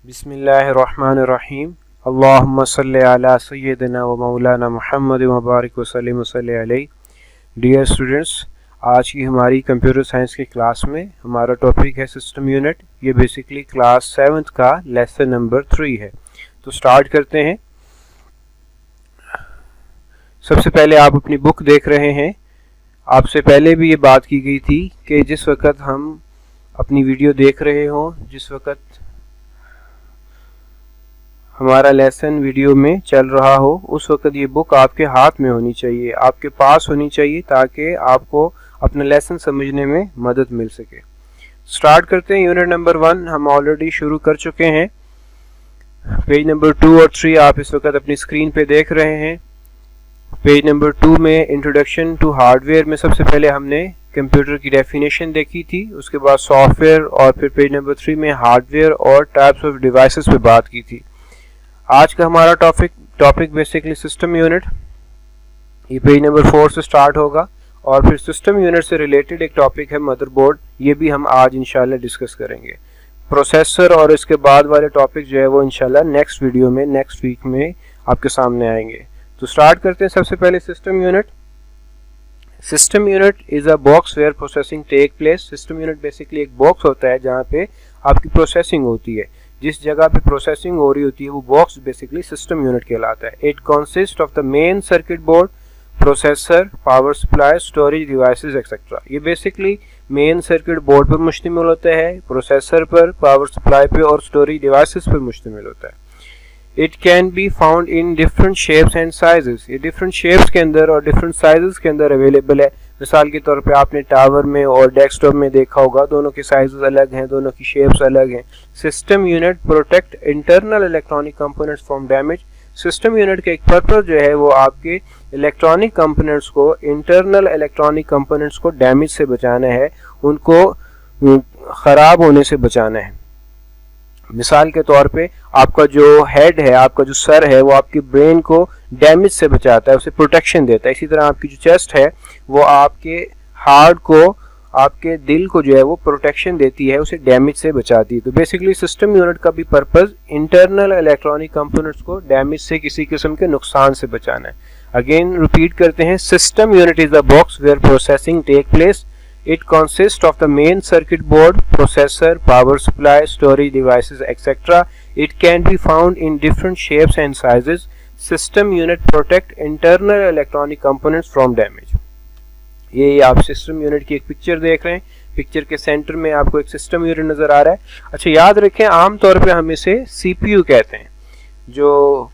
बिस्मिल्लाहिर्रहमानिर्रहीम। अल्लाहुम्मा सल्ली अला सय्यिदिना व मौलाना मुहम्मद व बारिक व सल्लिम व सल्ली अलैहि। डियर स्टूडेंट्स, आज की हमारी कंप्यूटर साइंस की क्लास में हमारा टॉपिक है सिस्टम यूनिट। ये बेसिकली क्लास 7th का लेसन नंबर 3 है। तो स्टार्ट करते हैं। सबसे पहले आप अपनी बुक देख रहे हैं। आपसे पहले भी ये बात की गई थी कि जिस वक़्त हम अपनी वीडियो देख रहे हों, जिस वक़्त हमारा लेसन वीडियो में चल रहा हो, उस वक्त ये बुक आपके हाथ में होनी चाहिए, आपके पास होनी चाहिए, ताकि आपको अपना लेसन समझने में मदद मिल सके। स्टार्ट करते हैं। यूनिट नंबर 1 हम ऑलरेडी शुरू कर चुके हैं। पेज नंबर 2 और 3 आप इस वक्त अपनी स्क्रीन पे देख रहे हैं। पेज नंबर 2 में इंट्रोडक्शन टू हार्डवेयर में सबसे पहले हमने कंप्यूटर की डेफिनेशन देखी थी, उसके बाद सॉफ्टवेयर, और फिर पेज नंबर 3 में हार्डवेयर और टाइप्स ऑफ डिवाइसेस पे बात की थी। आज का हमारा टॉपिक बेसिकली सिस्टम यूनिट, ये पेज नंबर 4 से स्टार्ट होगा, और फिर सिस्टम यूनिट से रिलेटेड एक टॉपिक है मदरबोर्ड, ये भी हम आज इंशाल्लाह डिस्कस करेंगे। प्रोसेसर और इसके बाद वाले टॉपिक जो है वो इंशाल्लाह नेक्स्ट वीडियो में, नेक्स्ट वीक में आपके सामने आएंगे। तो स्टार्ट करते हैं। सबसे पहले system unit. System unit is a box where processing take place. System unit basically एक बॉक्स होता है जहाँ पे आपकी प्रोसेसिंग होती है। जिस जगह पे प्रोसेसिंग हो रही होती है वो बॉक्स बेसिकली सिस्टम यूनिट कहलाता है। It consist of the main circuit board, processor, power supply, storage devices etcetera. ये बेसिकली मेन सर्किट बोर्ड पर मुश्तमिल होता है, प्रोसेसर पर, पावर सप्लाई पे और स्टोरेज डिवाइसेस पर मुश्तमिल होता है। It can be found in different shapes and sizes. ये डिफरेंट शेप्स के अंदर और डिफरेंट साइजेस के अंदर अवेलेबल है। मिसाल के तौर पे आपने टावर में और डेस्कटॉप में देखा होगा, दोनों के साइजेस अलग हैं, दोनों की शेप्स अलग हैं। System unit protect internal electronic components from damage. System unit का एक पर्पस जो है वो आपके इलेक्ट्रॉनिक कंपोनेंट्स को, इंटरनल इलेक्ट्रॉनिक कंपोनेंट्स को डैमेज से बचाना है, उनको खराब होने से बचाना है। मिसाल के तौर पे आपका जो हेड है, आपका जो सर है, वो आपके ब्रेन को डैमेज से बचाता है, उसे प्रोटेक्शन देता है। इसी तरह आपकी जो चेस्ट है वो आपके हार्ट को, आपके दिल को जो है वो प्रोटेक्शन देती है, उसे डैमेज से बचाती है। तो बेसिकली सिस्टम यूनिट का भी पर्पस इंटरनल इलेक्ट्रॉनिक कंपोनेंट्स को डैमेज से, किसी किस्म के नुकसान से बचाना है। अगेन रिपीट करते हैं। System unit is the box where processing take place. It consists of the main circuit board, processor, power supply, storage devices, etc. It can be found in different shapes and sizes. System unit protect internal electronic components from damage. ये आप system unit की एक picture देख रहे हैं। Picture के centre में आपको एक सिस्टम यूनिट नजर आ रहा है। अच्छा, याद रखें, आमतौर पे हम इसे CPU कहते हैं। जो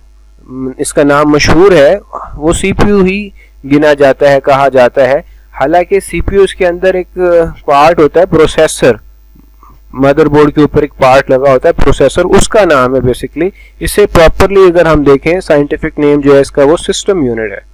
इसका नाम मशहूर है वो CPU ही गिना जाता है, कहा जाता है। हालांकि CPU के अंदर एक पार्ट होता है प्रोसेसर, मदरबोर्ड के ऊपर एक पार्ट लगा होता है प्रोसेसर, उसका नाम है बेसिकली। इसे प्रॉपरली अगर हम देखें, साइंटिफिक नेम जो है इसका वो सिस्टम यूनिट है।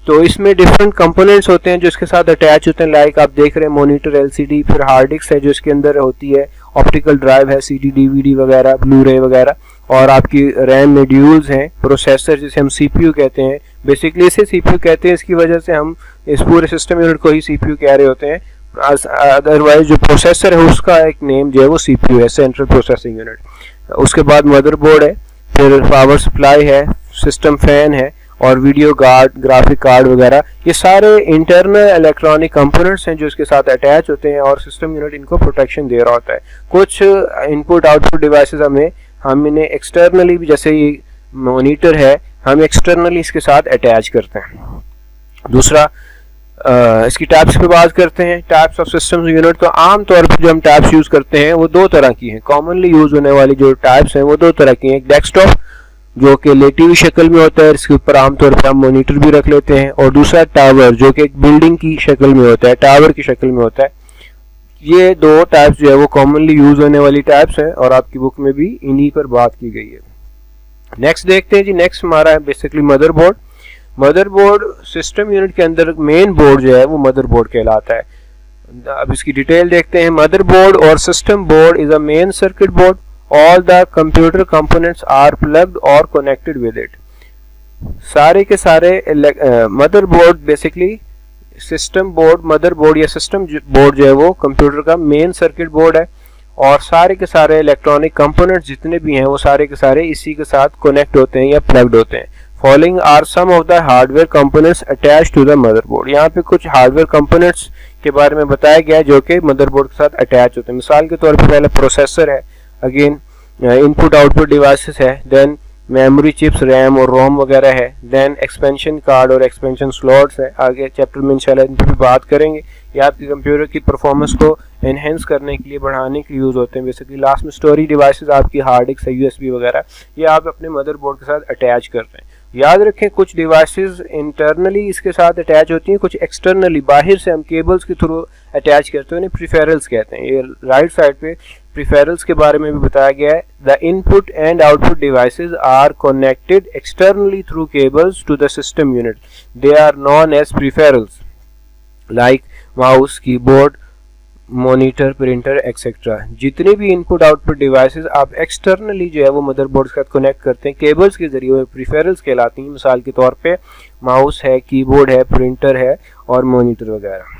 तो इसमें डिफरेंट कंपोनेंट्स होते हैं जो इसके साथ अटैच होते हैं। लाइक आप देख रहे हैं मॉनिटर, LCD, फिर हार्ड डिस्क है जो इसके अंदर होती है, ऑप्टिकल ड्राइव है, CD, DVD वगैरह, ब्लू रे वगैरह, और आपकी रैम मॉड्यूल्स हैं। प्रोसेसर जिसे हम CPU कहते हैं, बेसिकली इसे CPU कहते हैं, इसकी वजह से हम इस पूरे सिस्टम यूनिट को ही CPU कह रहे होते हैं। अदरवाइज जो प्रोसेसर है उसका एक नेम जो है वो CPU है, सेंट्रल प्रोसेसिंग यूनिट। उसके बाद मदरबोर्ड है, फिर पावर सप्लाई है, सिस्टम फैन है, और वीडियो कार्ड, ग्राफिक कार्ड वगैरह। ये सारे इंटरनल इलेक्ट्रॉनिक कंपोनेंट्स हैं जो इसके साथ अटैच होते हैं, और सिस्टम यूनिट इनको प्रोटेक्शन दे रहा होता है। कुछ इनपुट आउटपुट डिवाइसेस हम इन्हें एक्सटर्नली भी, जैसे ये मॉनिटर है, हम एक्सटर्नली इसके साथ अटैच करते हैं। दूसरा, इसकी टाइप्स पे बात करते हैं। Types of system unit. तो आम तौर पर जो हम टाइप्स यूज करते हैं वो दो तरह की हैं। कॉमनली यूज होने वाली जो टाइप्स हैं वो दो तरह की हैं। एक डेस्कटॉप जो कि लेटिव शक्ल में होता है, इसके ऊपर आमतौर पर हम मॉनिटर भी रख लेते हैं, और दूसरा टावर जो कि एक बिल्डिंग की शक्ल में होता है, टावर की शक्ल में होता है। ये दो टाइप्स जो है वो कॉमनली यूज होने वाली टाइप्स हैं, और आपकी बुक में भी इन्हीं पर बात की गई है। नेक्स्ट देखते हैं जी। नेक्स्ट हमारा है basically motherboard. Motherboard system unit के अंदर मेन बोर्ड जो है वो मदरबोर्ड कहलाता है। अब इसकी डिटेल देखते हैं। Motherboard or system board is a main circuit board. All the computer components are plugged or connected with it. सारे के सारे motherboard basically system board, motherboard या सिस्टम बोर्ड जो है वो कंप्यूटर का मेन सर्किट बोर्ड है, और सारे के सारे इलेक्ट्रॉनिक कंपोनेंट्स जितने भी हैं वो सारे के सारे इसी के साथ कनेक्ट होते हैं या प्लग्ड होते हैं। Following are some of the hardware components attach to the motherboard. यहाँ पे कुछ हार्डवेयर कंपोनेंट्स के बारे में बताया गया है जो कि मदरबोर्ड के साथ अटैच होते हैं। मिसाल के तौर पर पहले प्रोसेसर है, अगेन इनपुट आउटपुट डिवाइसेस है, देन मेमोरी चिप्स, रैम और रोम वगैरह है, देन एक्सपेंशन कार्ड और एक्सपेंशन स्लॉट्स है। आगे चैप्टर में इंशाल्लाह इन पर भी बात करेंगे। ये आपके कंप्यूटर की परफॉर्मेंस को एनहेंस करने के लिए, बढ़ाने के लिए यूज़ होते हैं। बेसिकली लास्ट में स्टोरेज डिवाइसेस आपकी हार्ड डिस्क है, यूएसबी वगैरह, ये आप अपने मदरबोर्ड के साथ अटैच करते हैं। याद रखें कुछ डिवाइसेस इंटरनली इसके साथ अटैच होती हैं, कुछ एक्सटर्नली बाहर से हम केबल्स के थ्रू अटैच करते हैं, उन्हें प्रीफेरल्स कहते हैं। ये राइट साइड पे प्रीफेरल्स के बारे में भी बताया गया है। The input and output devices are connected externally through cables to the system unit, they are known as peripherals like mouse, keyboard, monitor, printer etcetera. जितने भी इनपुट आउटपुट डिवाइसेस आप एक्सटर्नली जो है वो मदरबोर्ड के साथ कनेक्ट करते हैं केबल्स के जरिए, वो प्रीफेरल्स कहलाती हैं। मिसाल के तौर पे माउस है, कीबोर्ड है, प्रिंटर है और मॉनिटर वगैरह।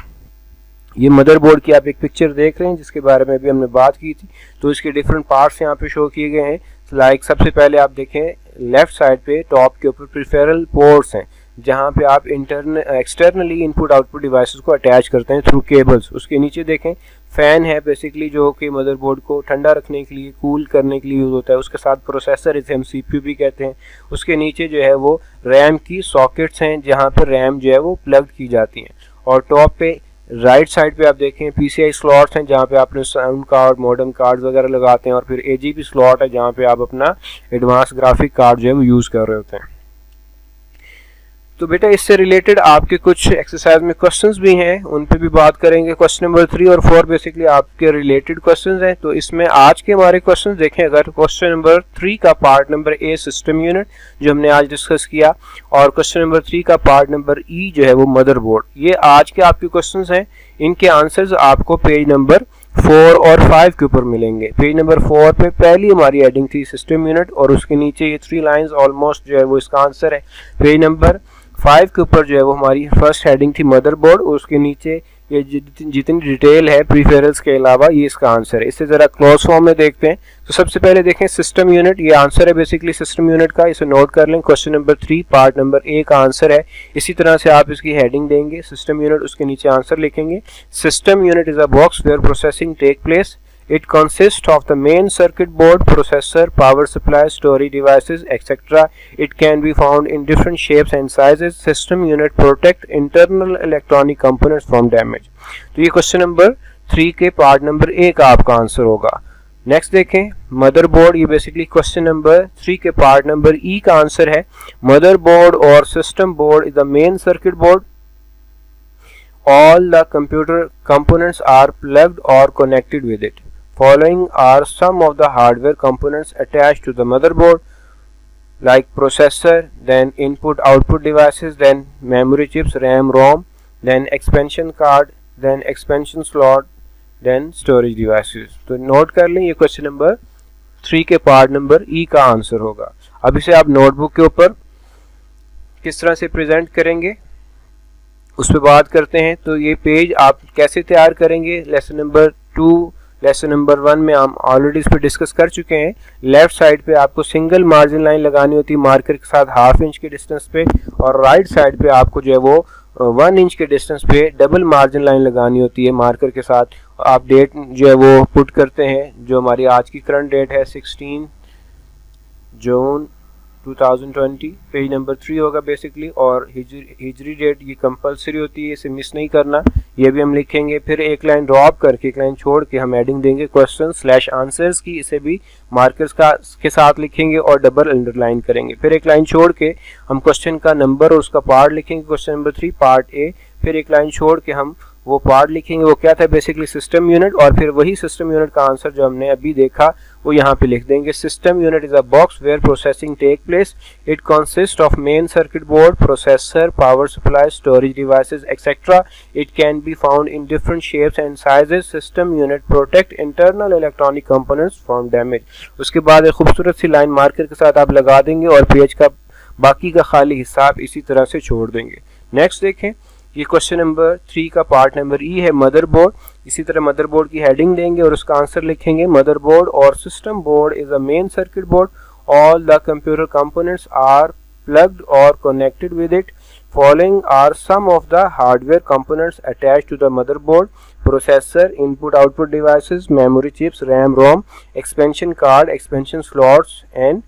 ये मदरबोर्ड की आप एक पिक्चर देख रहे हैं जिसके बारे में भी हमने बात की थी। तो इसके डिफरेंट पार्ट्स यहाँ पे शो किए गए हैं। लाइक सबसे पहले आप देखें लेफ्ट साइड पे टॉप के ऊपर प्रीफेरल पोर्ट्स हैं जहाँ पे आप एक्सटर्नली इनपुट आउटपुट डिवाइसेस को अटैच करते हैं थ्रू केबल्स। उसके नीचे देखें फैन है बेसिकली जो कि मदरबोर्ड को ठंडा रखने के लिए, कूल करने के लिए यूज़ होता है। उसके साथ प्रोसेसर, इसे हम सीपीयू भी कहते हैं। उसके नीचे जो है वो रैम की सॉकेट्स हैं जहाँ पर रैम जो है वो प्लग की जाती हैं। और टॉप पे राइट साइड पे आप देखें पीसीआई स्लॉट्स हैं जहाँ पे आपने साउंड कार्ड, मॉडेम कार्ड वगैरह लगाते हैं। और फिर एजीपी स्लॉट है जहाँ पे आप अपना एडवांस ग्राफिक कार्ड जो है वो यूज़ कर रहे होते हैं। तो बेटा इससे रिलेटेड आपके कुछ एक्सरसाइज में क्वेश्चंस भी हैं, उन पे भी बात करेंगे। क्वेश्चन नंबर 3 और 4 बेसिकली आपके रिलेटेड क्वेश्चंस हैं। तो इसमें आज के हमारे क्वेश्चंस देखें, अगर क्वेश्चन नंबर 3 का part number A system unit जो हमने आज डिस्कस किया, और क्वेश्चन नंबर 3 का पार्ट नंबर ई जो है वो मदरबोर्ड, ये आज के आपके क्वेश्चंस हैं। इनके आंसर्स आपको पेज नंबर 4 और 5 के ऊपर मिलेंगे। पेज नंबर 4 पे पहली हमारी हेडिंग थी सिस्टम यूनिट और उसके नीचे ये 3 लाइंस ऑलमोस्ट जो है वो इसका आंसर है। पेज नंबर 5 के ऊपर जो है वो हमारी फर्स्ट हेडिंग थी मदरबोर्ड और उसके नीचे ये जितनी डिटेल है प्रीफेरल्स के अलावा ये इसका आंसर है। इससे ज़रा क्लोज फॉर्म में देखते हैं। तो सबसे पहले देखें सिस्टम यूनिट, ये आंसर है बेसिकली सिस्टम यूनिट का, इसे नोट कर लें। Question number 3 part number A का आंसर है। इसी तरह से आप इसकी हेडिंग देंगे सिस्टम यूनिट, उसके नीचे आंसर लिखेंगे। System unit is a box where processing take place. It consists of the main circuit board, processor, power supply, storage devices, etc. It can be found in different shapes and sizes. System unit protect internal electronic components from damage. तो ये question number 3 के part number A का आपका answer होगा। Next देखें motherboard, ये basically question number 3 के part number ई का आंसर है। Motherboard or system board is the main circuit board. All the computer components are plugged or connected with it. Following are some of the hardware components attached to the motherboard, like processor, then input output devices, then memory chips, RAM, ROM, then expansion card, then expansion slot, then storage devices. तो note कर लें ये question number 3 के part number ई का answer होगा। अब इसे आप नोटबुक के ऊपर किस तरह से प्रेजेंट करेंगे उस पर बात करते हैं। तो ये पेज आप कैसे तैयार करेंगे, लेसन नंबर 2 लेसन नंबर 1 में हम ऑलरेडी इस पर डिस्कस कर चुके हैं। लेफ्ट साइड पे आपको सिंगल मार्जिन लाइन लगानी होती है मार्कर के साथ 1/2 इंच के डिस्टेंस पे, और राइट साइड पे आपको जो है वो 1 इंच के डिस्टेंस पे डबल मार्जिन लाइन लगानी होती है मार्कर के साथ। आप डेट जो है वो पुट करते हैं, जो हमारी आज की करंट डेट है 16 जून 2020। पेज नंबर 3 होगा बेसिकली, और हिजरी डेट ये कंपलसरी होती है, इसे मिस नहीं करना, ये भी हम लिखेंगे। फिर एक लाइन ड्रॉप करके, एक लाइन छोड़ के हम हेडिंग देंगे क्वेश्चन/आंसर्स की, इसे भी मार्कर्स के साथ लिखेंगे और डबल अंडरलाइन करेंगे। फिर एक लाइन छोड़ के हम क्वेश्चन का नंबर और उसका पार्ट लिखेंगे, क्वेश्चन नंबर 3 पार्ट ए। फिर एक लाइन छोड़ के हम वो पार्ट लिखेंगे, वो क्या था बेसिकली सिस्टम यूनिट, और फिर वही सिस्टम यूनिट का आंसर जो हमने अभी देखा वो यहाँ पे लिख देंगे। System unit is a box where processing take place. It consist of main circuit board, processor, power supply, storage devices etcetera. It can be found in different shapes and sizes. System unit protect internal electronic components from damage. उसके बाद एक खूबसूरत सी line marker के साथ आप लगा देंगे और पेज का बाकी का खाली हिसाब इसी तरह से छोड़ देंगे। नेक्स्ट देखें ये क्वेश्चन नंबर 3 का पार्ट नंबर ई है, मदरबोर्ड। इसी तरह मदरबोर्ड की हेडिंग देंगे और उसका आंसर लिखेंगे। Motherboard or system board is a main circuit board, all the computer components are plugged or connected with it. Following are some of the hardware components attached to the motherboard: processor, input output devices, memory chips, RAM, ROM, expansion card, expansion slots and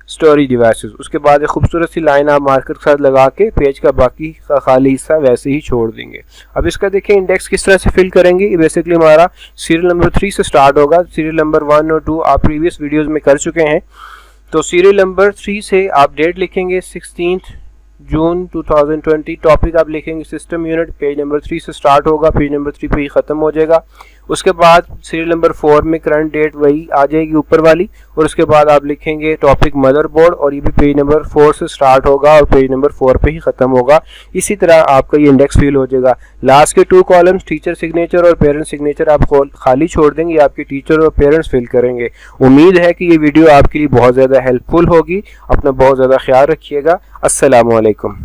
storage devices। उसके बाद एक खूबसूरत सी line आप marker के साथ लगा के page का बाकी का खाली हिस्सा वैसे ही छोड़ देंगे। अब इसका देखिए इंडेक्स किस तरह से फिल करेंगे। ये बेसिकली हमारा सीरियल नंबर 3 से स्टार्ट होगा। सीरियल नंबर 1 और 2 आप प्रीवियस वीडियोस में कर चुके हैं। तो सीरियल नंबर 3 से आप डेट लिखेंगे 16 जून 2020। टॉपिक आप लिखेंगे सिस्टम यूनिट। पेज नंबर 3 से स्टार्ट होगा, पेज नंबर 3 पे ही ख़त्म हो जाएगा। उसके बाद सीरियल नंबर 4 में करंट डेट वही आ जाएगी ऊपर वाली, और उसके बाद आप लिखेंगे टॉपिक मदरबोर्ड, और ये भी पेज नंबर 4 से स्टार्ट होगा और पेज नंबर 4 पे ही ख़त्म होगा। इसी तरह आपका ये इंडेक्स फिल हो जाएगा। लास्ट के 2 कॉलम्स टीचर सिग्नेचर और पेरेंट सिग्नेचर आप खाली छोड़ देंगे, आपके टीचर और पेरेंट्स फिल करेंगे। उम्मीद है कि ये वीडियो आपके लिए बहुत ज़्यादा हेल्पफुल होगी। अपना बहुत ज़्यादा ख्याल रखिएगा। अस्सलामु अलैकुम।